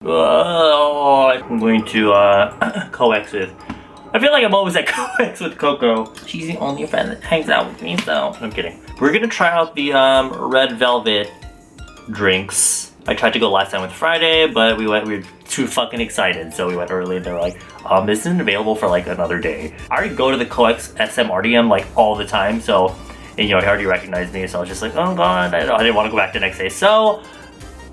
I'm going to coex with. I feel like I'm always at coex with Coco. She's the only friend that hangs out with me, so I'm kidding. We're gonna try out the red velvet drinks. I tried to go last time with Friday, but we were too fucking excited, so we went early and they were like, this isn't available for like another day. I already go to the coex SMRDM like all the time, so, and he already recognized me, so I was just like, oh god, I didn't want to go back the next day. So,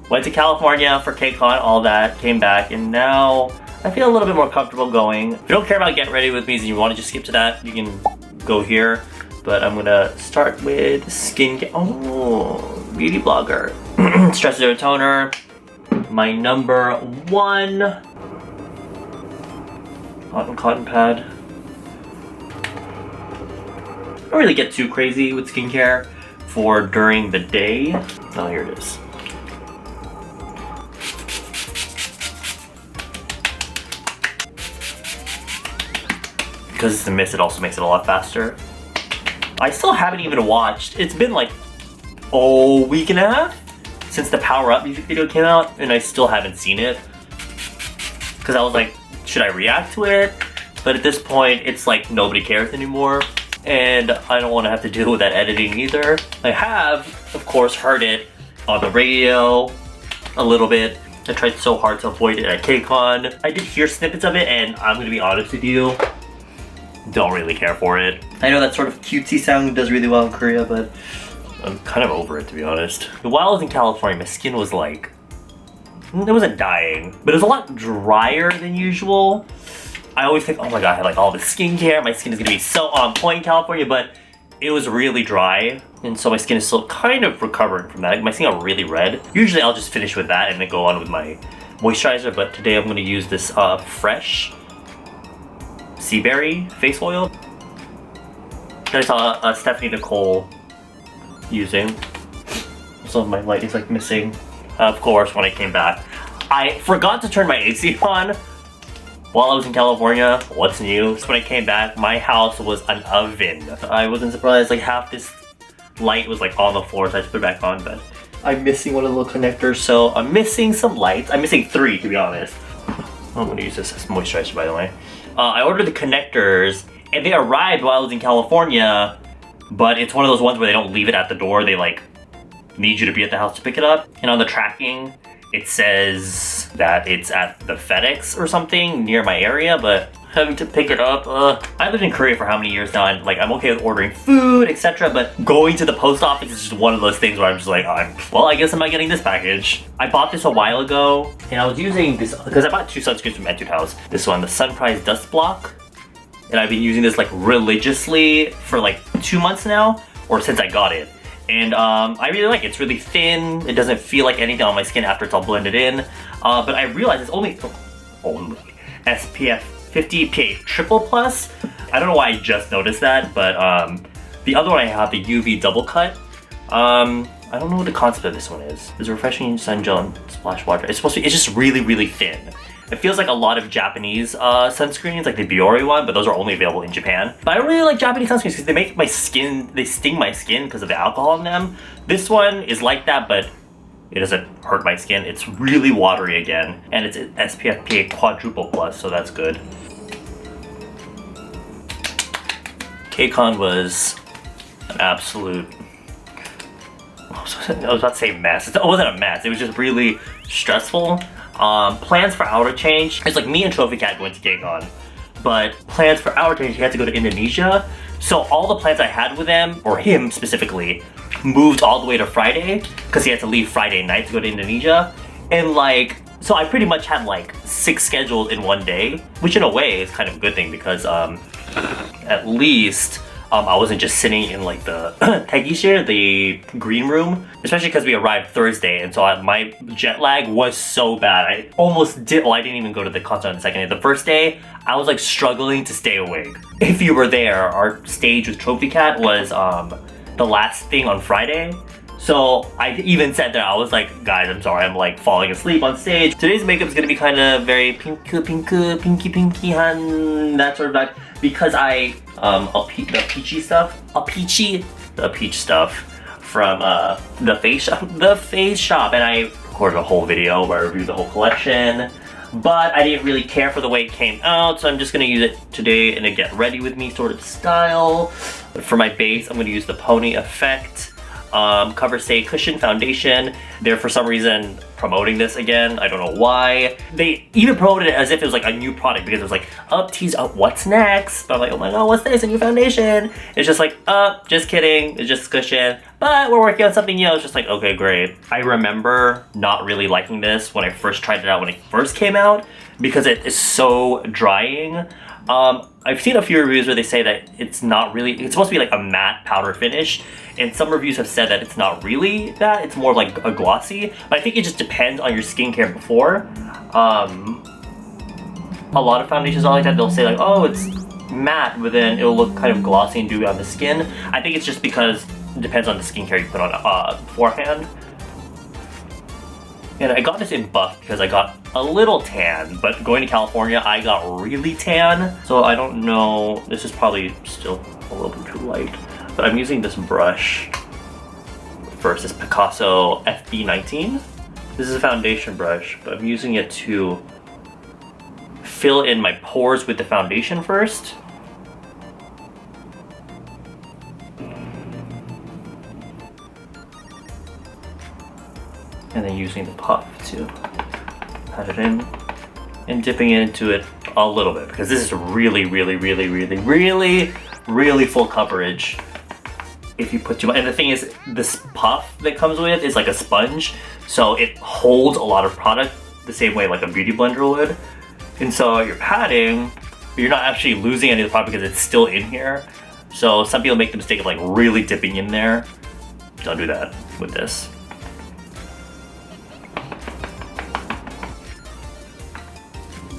went to California for KCON, all that, came back, and now I feel a little bit more comfortable going. If you don't care about Get Ready With Me and you want to just skip to that, you can go here. But I'm gonna start with skincare. Oh, beauty blogger. Stress Zero Toner. My number one. Cotton pad. I don't really get too crazy with skincare for during the day. Oh, here it is. Because it's the mist, it also makes it a lot faster. I still haven't even watched. It's been like a week and a half since the Power Up music video came out, and I still haven't seen it. Because I was like, should I react to it? But at this point, it's like nobody cares anymore, and I don't want to have to deal with that editing either. I have, of course, heard it on the radio a little bit. I tried so hard to avoid it at KCON. I did hear snippets of it, and I'm gonna be honest with you, don't really care for it. I know that sort of cutesy sound does really well in Korea, but I'm kind of over it, to be honest. While I was in California, my skin was like, it wasn't dying, but it was a lot drier than usual. I always think, oh my god, I have like all this skincare, my skin is gonna be so on point in California, but it was really dry, and so my skin is still kind of recovering from that. My skin got really red. Usually I'll just finish with that and then go on with my moisturizer, but today I'm gonna use this Fresh Sea Berry face oil. I saw Stephanie Nicole using. So my light is like missing. Of course, when I came back, I forgot to turn my AC on while I was in California. What's new? So when I came back, my house was an oven. I wasn't surprised, like half this light was like on the floor, so I just put it back on, but I'm missing one of the little connectors, so I'm missing some lights. I'm missing 3, to be honest. I'm gonna use this as moisturizer, by the way. I ordered the connectors, and they arrived while I was in California, but it's one of those ones where they don't leave it at the door. They like need you to be at the house to pick it up. And on the tracking, it says that it's at the FedEx or something near my area, but having to pick it up, I lived in Korea for how many years now, and like I'm okay with ordering food, etc., but going to the post office is just one of those things where I'm just like, well, I guess I'm not getting this package. I bought this a while ago, and I was using this, because I bought 2 sunscreens from Etude House. This one, the Sunrise Dust Block, and I've been using this like religiously for like 2 months now, or since I got it. And I really like it. It's really thin. It doesn't feel like anything on my skin after it's all blended in. But I realized it's only SPF 50 PA triple plus. I don't know why I just noticed that, but the other one I have, the UV double cut. I don't know what the concept of this one is. It's a refreshing sun gel and splash water. It's just really, really thin. It feels like a lot of Japanese sunscreens, like the Biore one, but those are only available in Japan. But I don't really like Japanese sunscreens because they make my skin, they sting my skin because of the alcohol in them. This one is like that, but it doesn't hurt my skin. It's really watery again, and it's SPF PA quadruple plus, so that's good. KCON was an absolute, I was about to say mess. It wasn't a mess, it was just really stressful. Plans for our change, it's like me and Trophy Cat going to KCON, but plans for our change, he had to go to Indonesia. So all the plans I had with him, or him specifically, moved all the way to Friday, because he had to leave Friday night to go to Indonesia. And like, so I pretty much had like 6 scheduled in one day, which in a way is kind of a good thing, because at least I wasn't just sitting in like the Taegishir, the green room, especially because we arrived Thursday, and so my jet lag was so bad. I almost did, well, I didn't even go to the concert on the second day. The first day, I was like struggling to stay awake. If you were there, our stage with Trophy Cat was the last thing on Friday. So I even said that, I was like, guys, I'm sorry, I'm like falling asleep on stage. Today's makeup is gonna be kind of very pinky, that sort of vibe, because the peach stuff from the face shop, and I recorded a whole video where I reviewed the whole collection. But I didn't really care for the way it came out, so I'm just gonna use it today in a get ready with me sort of style. But for my base, I'm gonna use the Pony Effect Cover Stay Cushion Foundation. They're for some reason promoting this again. I don't know why. They even promoted it as if it was like a new product because it was like, tease up what's next. But I'm like, oh my god, what's this? A new foundation? It's just like, just kidding. It's just cushion. But we're working on something new. It's just like, okay, great. I remember not really liking this when I first tried it out when it first came out because it is so drying. I've seen a few reviews where they say that it's not really, it's supposed to be like a matte powder finish, and some reviews have said that it's not really that, it's more like a glossy, but I think it just depends on your skincare before. A lot of foundations are like that, they'll say like, oh, it's matte, but then it'll look kind of glossy and dewy on the skin. I think it's just because it depends on the skincare you put on beforehand. And I got this in buff because I got a little tan, but going to California, I got really tan. So I don't know, this is probably still a little bit too light, but I'm using this brush first, this Picasso FB19. This is a foundation brush, but I'm using it to fill in my pores with the foundation first. And then using the puff to pat it in and dipping into it a little bit because this is really full coverage if you put too much. And the thing is, this puff that comes with is like a sponge, so it holds a lot of product the same way like a beauty blender would. And so you're patting, but you're not actually losing any of the product because it's still in here. So some people make the mistake of like really dipping in there. Don't do that with this.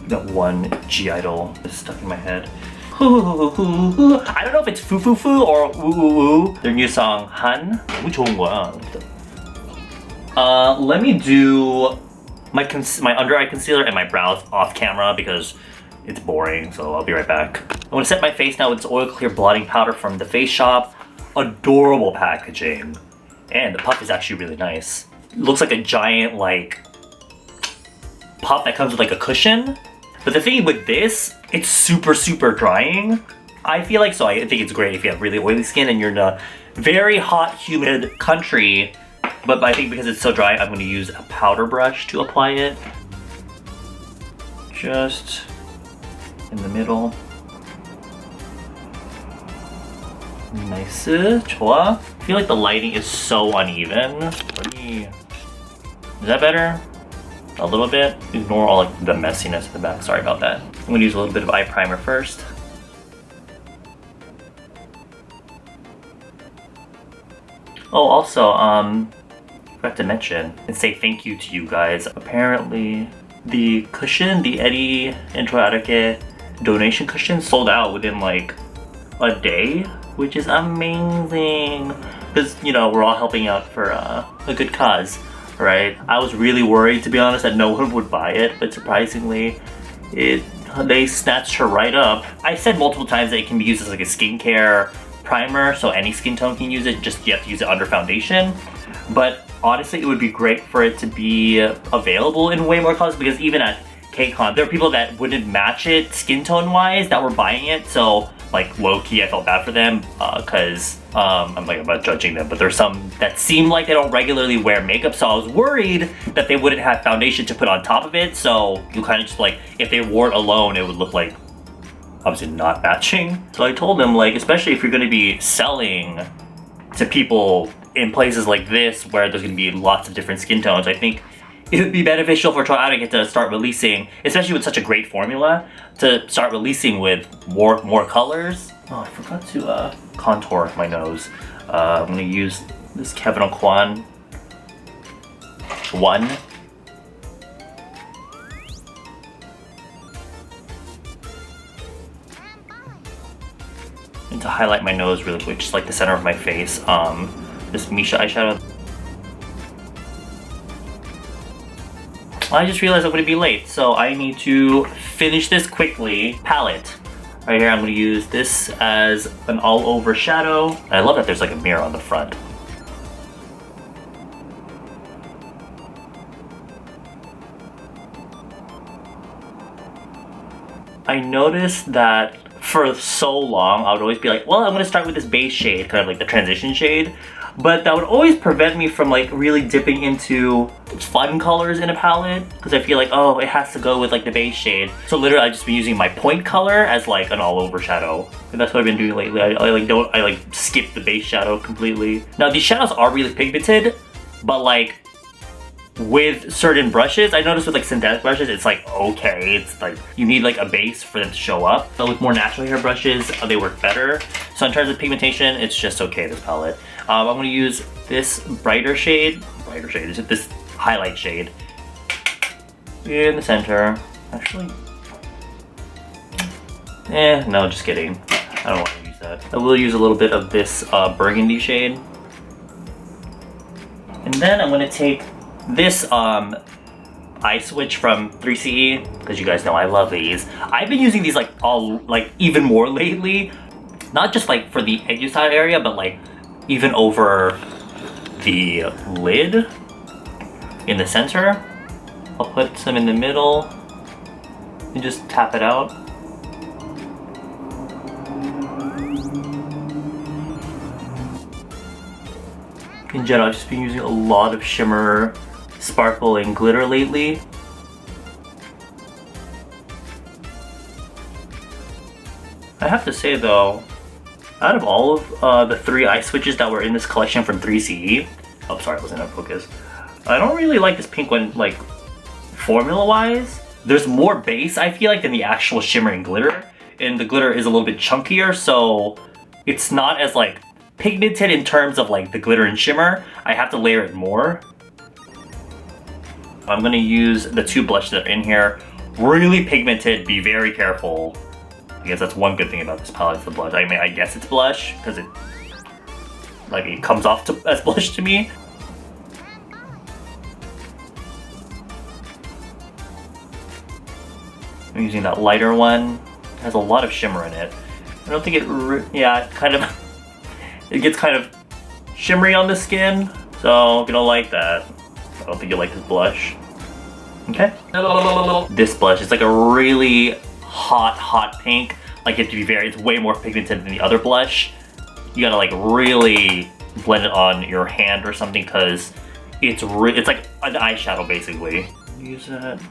That one G-idol is stuck in my head. I don't know if it's Foo Foo Foo or Woo Woo Woo. Their new song, Han. 너무 좋은 거야. Let me do my under eye concealer and my brows off camera because it's boring, so I'll be right back. I'm gonna set my face now with this oil clear blotting powder from The Face Shop. Adorable packaging. And the puff is actually really nice. It looks like a giant like puff that comes with like a cushion. But the thing with this, it's super drying. I feel like, so I think it's great if you have really oily skin and you're in a very hot, humid country. But I think because it's so dry, I'm gonna use a powder brush to apply it. Just in the middle. Nice, 좋아. I feel like the lighting is so uneven. Is that better? A little bit. Ignore all like the messiness in the back. Sorry about that. I'm gonna use a little bit of eye primer first. Oh, also, forgot to mention and say thank you to you guys. Apparently, the cushion, the Eddie Intro Arake donation cushion, sold out within like a day, which is amazing. Because you know we're all helping out for a good cause. Right? I was really worried, to be honest, that no one would buy it, but surprisingly, they snatched her right up. I said multiple times that it can be used as like a skincare primer, so any skin tone can use it, just you have to use it under foundation. But honestly, it would be great for it to be available in way more colors because even at KCON, there are people that wouldn't match it skin tone wise that were buying it, so like low-key I felt bad for them because I'm not judging them, but there's some that seem like they don't regularly wear makeup, so I was worried that they wouldn't have foundation to put on top of it, so you kind of just like, if they wore it alone, it would look like obviously not matching. So I told them like, especially if you're going to be selling to people in places like this where there's going to be lots of different skin tones, I think it would be beneficial for Troy Arake to start releasing, especially with such a great formula, to start releasing with more colors. Oh, I forgot to contour my nose. I'm gonna use this Kevyn Aucoin 1. And to highlight my nose really quick, just like the center of my face, this Misha eyeshadow. I just realized I'm gonna be late, so I need to finish this quickly. Palette. Right here, I'm gonna use this as an all-over shadow. And I love that there's like a mirror on the front. I noticed that for so long, I would always be like, well, I'm gonna start with this base shade, kind of like the transition shade. But that would always prevent me from like really dipping into fun colors in a palette, because I feel like, oh, it has to go with like the base shade. So literally I've just been using my point color as like an all over shadow. And that's what I've been doing lately. I like skip the base shadow completely. Now these shadows are really pigmented, but like with certain brushes, I noticed with like synthetic brushes, it's like, okay, it's like you need like a base for them to show up. But with more natural hair brushes, they work better. So in terms of pigmentation, it's just okay, this palette. I'm gonna use this brighter shade, this highlight shade in the center. Actually, no, just kidding. I don't want to use that. I will use a little bit of this burgundy shade. And then I'm gonna take this eye switch from 3CE, because you guys know I love these. I've been using these like even more lately, not just like for the edge side area, but like even over the lid in the center. I'll put some in the middle and just tap it out. In general, I've just been using a lot of shimmer, sparkle, and glitter lately. I have to say though, out of all of the 3 eye switches that were in this collection from 3CE, oh sorry, I wasn't in focus. I don't really like this pink one, like formula-wise. There's more base, I feel like, than the actual shimmer and glitter, and the glitter is a little bit chunkier, so it's not as like pigmented in terms of like the glitter and shimmer. I have to layer it more. I'm gonna use the 2 blushes that are in here. Really pigmented, be very careful. I guess that's one good thing about this palette, is the blush. I mean, I guess it's blush, because it comes off as blush to me. I'm using that lighter one. It has a lot of shimmer in it. I don't think it gets kind of shimmery on the skin, so if you don't like that, I don't think you'll like this blush. Okay. This blush is like a really hot pink. Like it's way more pigmented than the other blush. You gotta like really blend it on your hand or something, because it's like an eyeshadow basically. Use that.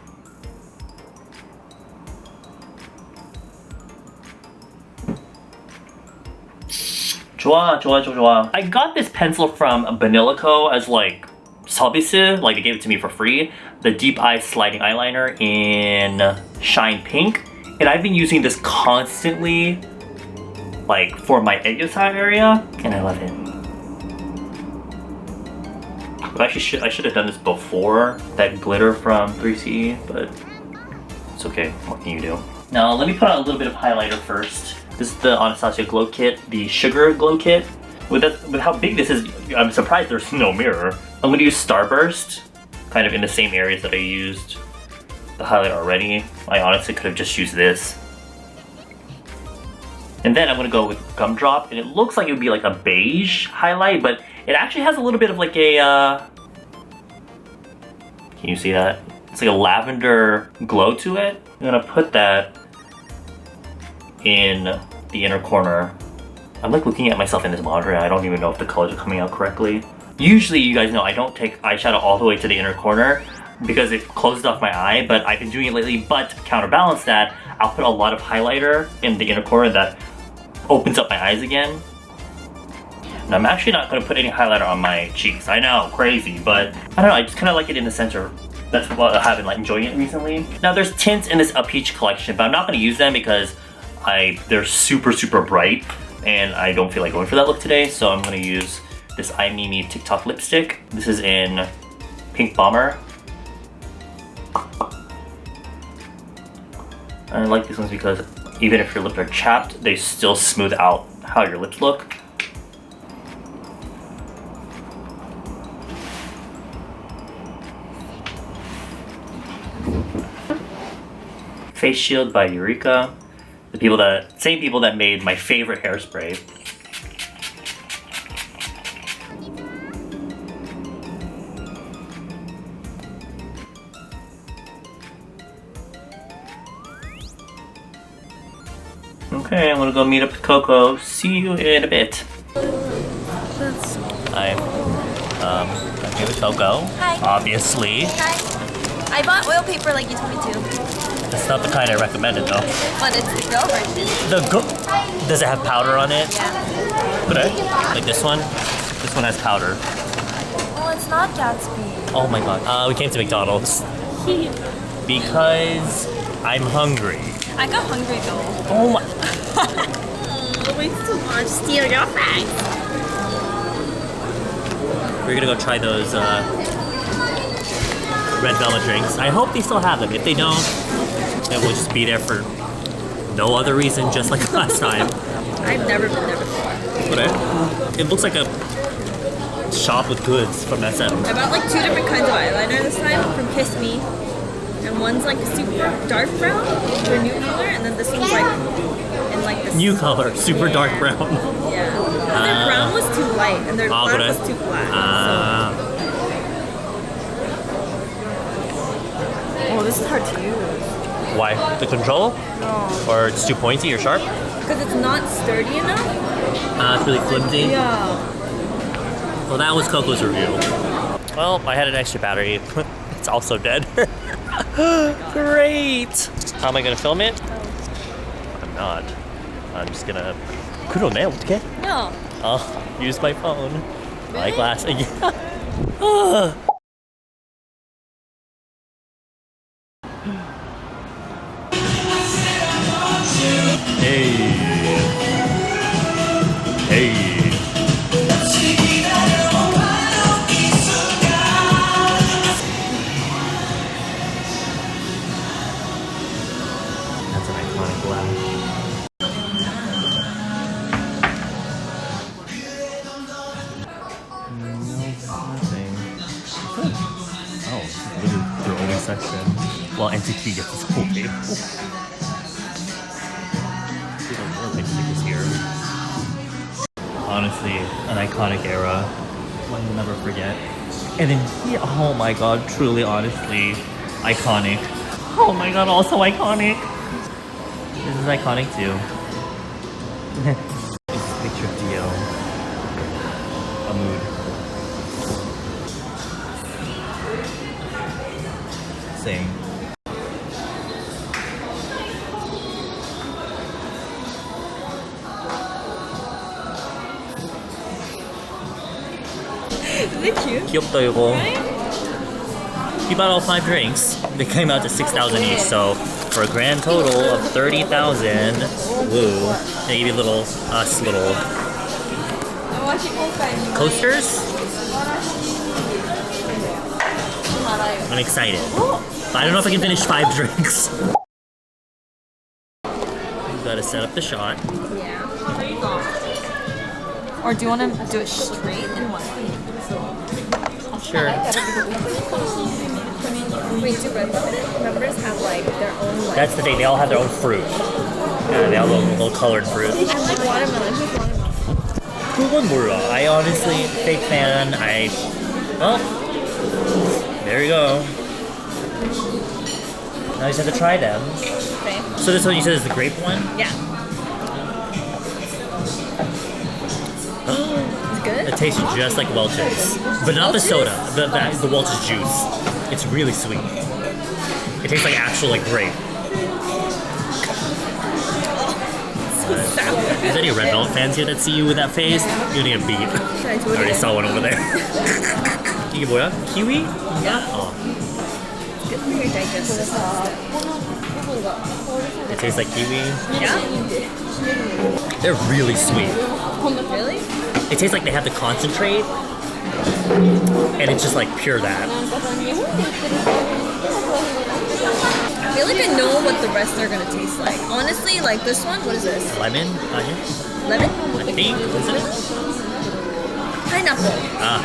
좋아. I got this pencil from Banilico as like 서비스, like they gave it to me for free. The Deep Eye Sliding Eyeliner in Shine Pink. And I've been using this constantly, like for my edge side area, and I love it. But actually, I should have done this before that glitter from 3CE, but it's okay. What can you do? Now let me put on a little bit of highlighter first. This is the Anastasia Glow Kit, the Sugar Glow Kit. With how big this is, I'm surprised there's no mirror. I'm gonna use Starburst, kind of in the same areas that I used the highlight already. I honestly could have just used this. And then I'm gonna go with Gumdrop, and it looks like it would be like a beige highlight, but it actually has a little bit of like a, can you see that? It's like a lavender glow to it. I'm gonna put that in the inner corner. I'm like looking at myself in this monitor and I don't even know if the colors are coming out correctly. Usually, you guys know I don't take eyeshadow all the way to the inner corner because it closes off my eye, but I've been doing it lately. But to counterbalance that, I'll put a lot of highlighter in the inner corner that opens up my eyes again. And I'm actually not going to put any highlighter on my cheeks. I know, crazy, but I don't know, I just kind of like it in the center. That's what I have been like enjoying it recently. Now there's tints in this Peach collection, but I'm not going to use them because they're super bright and I don't feel like going for that look today. So I'm going to use this iMimi TikTok lipstick. This is in Pink Bomber. I like these ones because even if your lips are chapped, they still smooth out how your lips look. Face Shield by Eureka. The same people that made my favorite hairspray. Okay, I'm gonna go meet up with Coco. See you in a bit. I'm here with Coco. Hi. Obviously. Hi. I bought oil paper like you told me to, It's not the kind I recommended though. but it's the go version. Does it have powder on it? Yeah. Okay. Like this one? This one has powder. Oh, it's not Gatsby. Oh my god. We came to McDonald's. Because I'm hungry. I got hungry though. Oh my. Way too much. Steal your face. We're gonna go try those red velvet drinks. I hope they still have them. If they don't, then we'll just be there for no other reason, just like last time. I've never been there before. Okay. It looks like a shop with goods from SM. I bought like 2 different kinds of eyeliner this time from Kiss Me. And one's like super dark brown, or new color, and then this one's like in like this. New color, super dark brown. Yeah. Their brown was too light, and their black 그래? was too black. Oh, this is hard to use. Why? The control? No. Or it's too pointy or sharp? Because it's not sturdy enough. It's really flimsy. Yeah. Well, that was Coco's review. Well, I had an extra battery. It's also dead. Great! How am I gonna film it? I'm not. I'm just gonna... 그러네, 어떡해? No. I'll use my phone. My Really? glass. Yeah. Hey. Hey. That's an iconic glass. Nothing. Oh, look at their only section. Well, NCT gets this whole table. Here. Honestly, an iconic era. One you'll never forget. And then here, oh my god, truly, honestly, iconic. Oh my god, also iconic. This is iconic too. This is a picture of Dio. A mood. Same. Is it cute? 귀엽다 이거. We bought all 5 drinks. They came out to 6,000 each, so for a grand total of 30,000. Woo! They give you little coasters. I'm excited. But I don't know if I can finish 5 drinks. You gotta set up the shot. Yeah. Or do you want to do it straight in one? Sure. Wait, do Red Velvet members have like their own like? That's the thing. They all have their own fruit. Yeah, they all have little colored fruit. I like watermelon. Who's watermelon? 그건 몰라. I honestly, big fan. Well, there you go. Now you just have to try them. Okay. So this one you said is the grape one? Yeah. It's good. It tastes just like Welch's, but not the soda. The Welch's juice. It's really sweet. It tastes like actual like grape. Is there any Red Velvet fans here that see you with that face? You're gonna get beat. Should I do I it already again? saw one over there. 이게 뭐야? Kiwi? Yeah. Oh, It's good for your digestive system. it tastes like kiwi. Yeah. They're really sweet. Really? It tastes like they have the concentrate, and it's just like pure that. I feel like I know what the rest are gonna taste like. Honestly, like this one. What is this? Lemon? Lemon? I think. Is it? Pineapple. Ah.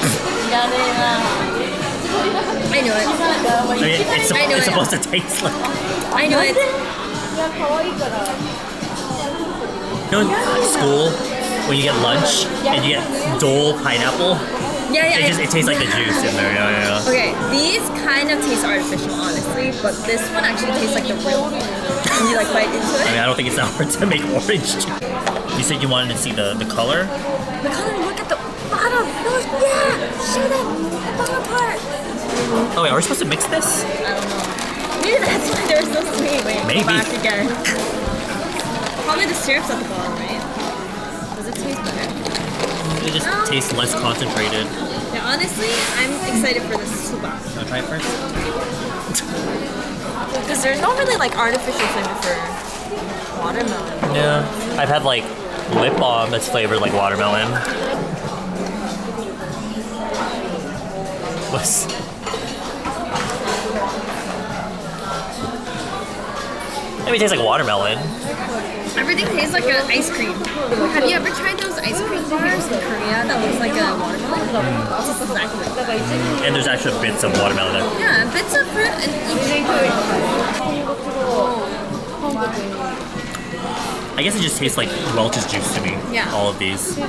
I knew it. I mean, it's, I know it's it. supposed to taste like. I knew it. You know, in school, when you get lunch and you get Dole pineapple, Yeah, yeah. it tastes like the juice in there. Yeah, yeah. Okay, these kind of taste artificial, honestly, but this one actually tastes like the real one. and you like bite into I it. mean, I don't think it's that hard to make orange juice. You said you wanted to see the color? The color, look at the bottom. Yeah, show them the bottom part. Oh wait, are we supposed to mix this? I don't know. Maybe that's why they're so sweet. Wait, Maybe. go back again. Probably the syrup's at the bottom, right? Does it taste better? It just No. tastes less concentrated. Yeah, honestly, I'm excited for this suba. I'll try it first. Because there's no really like artificial flavor for watermelon. Yeah. I've had like lip balm that's flavored like watermelon. What's... Maybe it tastes like watermelon. Everything tastes like an ice cream. Have you ever tried those ice cream bars in Korea that looks like a watermelon? It's just exactly. And there's actual bits of watermelon there. Yeah, bits of fruit and each. I guess it just tastes like Welch's juice to me. Yeah. All of these. Yeah,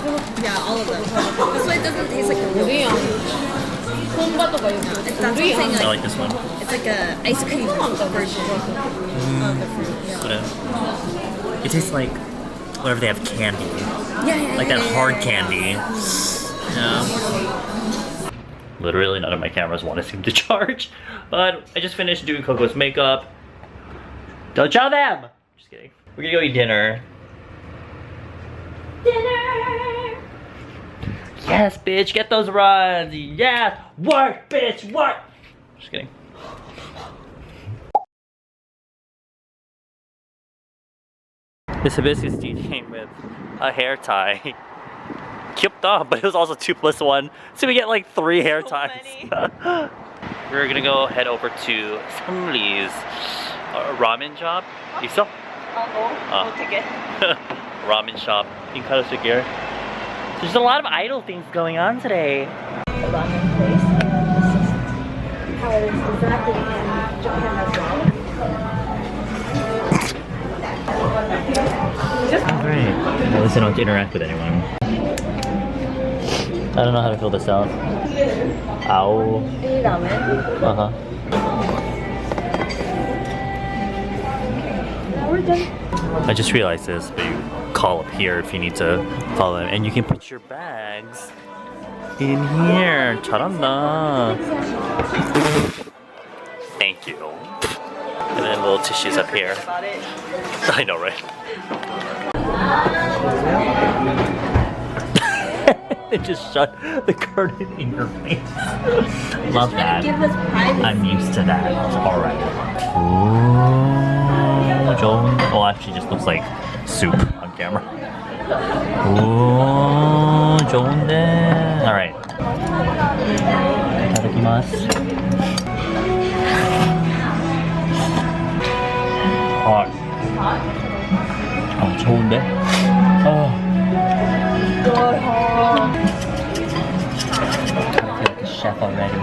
all of them. That's why it doesn't taste like a real fruit. That's what I'm saying. I Like, like this one. it's like a ice cream version of the fruit. Yeah. It tastes like whenever they have candy. Yeah, Like that yeah, hard yeah. candy. Yeah. Literally none of my cameras want to seem to charge. But I just finished doing Coco's makeup. Don't show them! Just kidding. We're gonna go eat dinner. Dinner! Yes, bitch, get those runs! Yes! Work, bitch, work! Just kidding. This hibiscus tea came with a hair tie. Kyupta, but it was also 2 plus 1. So we get like 3 hair ties. We're gonna go head over to Sunli's ramen shop. 있어? I'll take it. Ramen shop in Karasugier. There's a lot of idle things going on today. Ramen place. This is how it is exactly in Japan as well. Oh, great. At least I don't have to interact with anyone. I don't know how to fill this out. Ow. Any ramen? Uh-huh. Now we're done. I just realized this, but you call up here if you need to follow them. And you can put your bags in here. 잘한다. Thank you. And then little tissues up here. I know, right? It just shut the curtain in your face. Love that. Give us privacy. I'm used to that already. Ooh, 좋은. Oh, actually, just looks like soup on camera. Ooh, 좋은데. All right. itadakimasu. Hot. Oh, 좋은데. Oh. I feel like a chef already.